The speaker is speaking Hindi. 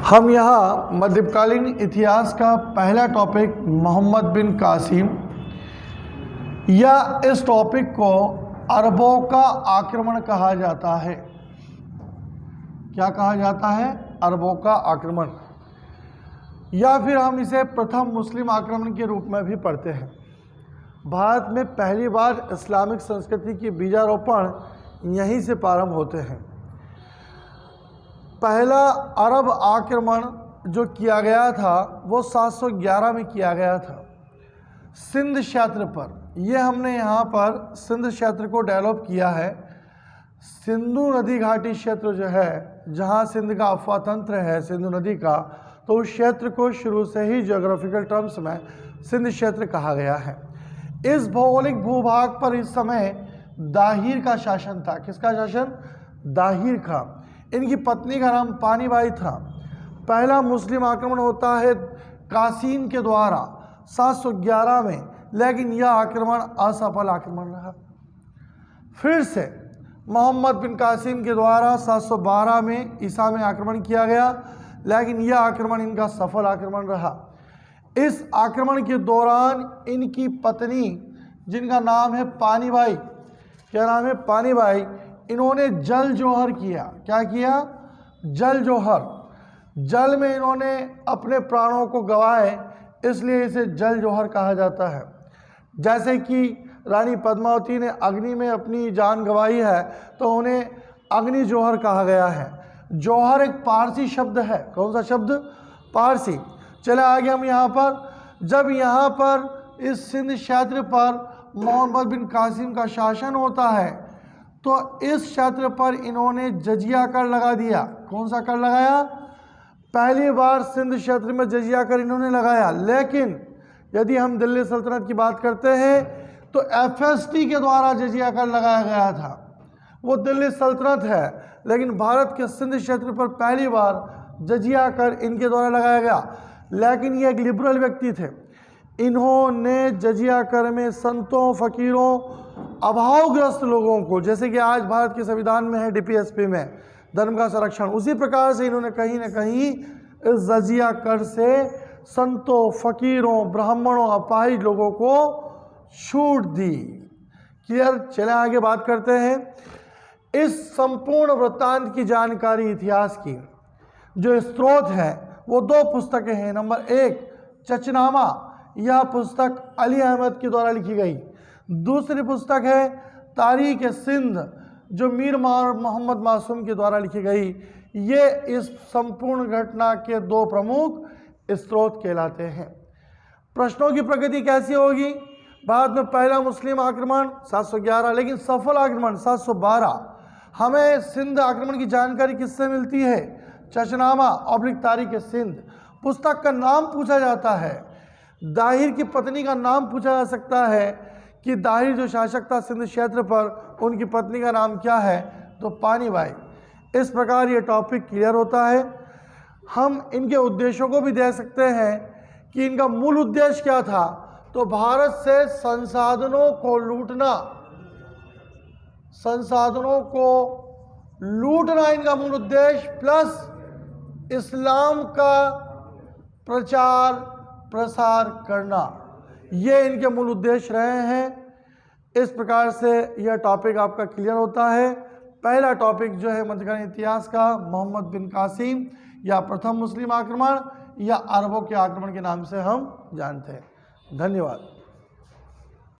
हम यहाँ मध्यकालीन इतिहास का पहला टॉपिक मोहम्मद बिन कासिम या इस टॉपिक को अरबों का आक्रमण कहा जाता है। क्या कहा जाता है? अरबों का आक्रमण, या फिर हम इसे प्रथम मुस्लिम आक्रमण के रूप में भी पढ़ते हैं। भारत में पहली बार इस्लामिक संस्कृति की बीजारोपण यहीं से प्रारंभ होते हैं। पहला अरब आक्रमण जो किया गया था वो 711 में किया गया था सिंध क्षेत्र पर। ये हमने यहाँ पर सिंध क्षेत्र को डेवलप किया है। सिंधु नदी घाटी क्षेत्र जो है, जहाँ सिंध का अफवाह तंत्र है सिंधु नदी का, तो उस क्षेत्र को शुरू से ही ज्योग्राफिकल टर्म्स में सिंध क्षेत्र कहा गया है। इस भौगोलिक भूभाग पर इस समय दाहिर का शासन था। किसका शासन? दाहिर का। इनकी पत्नी का नाम पानीबाई था। पहला मुस्लिम आक्रमण होता है कासिम के द्वारा 711 में, लेकिन यह आक्रमण असफल आक्रमण रहा। फिर से मोहम्मद बिन कासिम के द्वारा 712 में ईसा में आक्रमण किया गया, लेकिन यह आक्रमण इनका सफल आक्रमण रहा। इस आक्रमण के दौरान इनकी पत्नी, जिनका नाम है पानीबाई, क्या नाम है? पानीबाई, इन्होंने जल जोहर किया। क्या किया? जल जोहर। जल में इन्होंने अपने प्राणों को गंवाए, इसलिए इसे जल जोहर कहा जाता है। जैसे कि रानी पद्मावती ने अग्नि में अपनी जान गंवाई है, तो उन्हें अग्नि जोहर कहा गया है। जोहर एक पारसी शब्द है। कौन सा शब्द? पारसी। चले आगे हम यहाँ पर, जब यहाँ पर इस सिंध क्षेत्र पर मोहम्मद बिन कासिम का शासन होता है, तो इस क्षेत्र पर इन्होंने जजिया कर लगा दिया। कौन सा कर लगाया? पहली बार सिंध क्षेत्र में जजिया कर इन्होंने लगाया। लेकिन यदि हम दिल्ली सल्तनत की बात करते हैं तो एफएसटी के द्वारा जजिया कर लगाया गया था। वो दिल्ली सल्तनत है, लेकिन भारत के सिंध क्षेत्र पर पहली बार जजिया कर इनके द्वारा लगाया गया। लेकिन ये एक लिबरल व्यक्ति थे। इन्होंने जजिया कर में संतों, फकीरों, अभावग्रस्त लोगों को, जैसे कि आज भारत के संविधान में है डीपीएसपी में धर्म का संरक्षण, उसी प्रकार से इन्होंने कहीं ना कहीं इस जजिया कर से संतों, फकीरों, ब्राह्मणों, अपाहिज लोगों को छूट दी। क्लियर? चले आगे बात करते हैं। इस संपूर्ण वृत्तांत की जानकारी इतिहास की जो स्रोत है वो दो पुस्तकें हैं। नंबर 1 चचनामा, यह पुस्तक अली अहमद के द्वारा लिखी गई। दूसरी पुस्तक है तारीख सिंध, जो मीर मोहम्मद मासूम के द्वारा लिखी गई। ये इस संपूर्ण घटना के दो प्रमुख स्रोत कहलाते हैं। प्रश्नों की प्रगति कैसी होगी? भारत में पहला मुस्लिम आक्रमण 711, लेकिन सफल आक्रमण 712। हमें सिंध आक्रमण की जानकारी किससे मिलती है? चचनामा ऑब्लिक तारीख सिंध। पुस्तक का नाम पूछा जाता है, दाहिर की पत्नी का नाम पूछा जा सकता है कि दाहिर जो शासक था सिंध क्षेत्र पर, उनकी पत्नी का नाम क्या है? तो पानीबाई। इस प्रकार ये टॉपिक क्लियर होता है। हम इनके उद्देश्यों को भी देख सकते हैं कि इनका मूल उद्देश्य क्या था। तो भारत से संसाधनों को लूटना इनका मूल उद्देश्य, प्लस इस्लाम का प्रचार प्रसार करना, ये इनके मूल उद्देश्य रहे हैं। इस प्रकार से यह टॉपिक आपका क्लियर होता है। पहला टॉपिक जो है मध्यकालीन इतिहास का मोहम्मद बिन कासिम या प्रथम मुस्लिम आक्रमण या अरबों के आक्रमण के नाम से हम जानते हैं। धन्यवाद।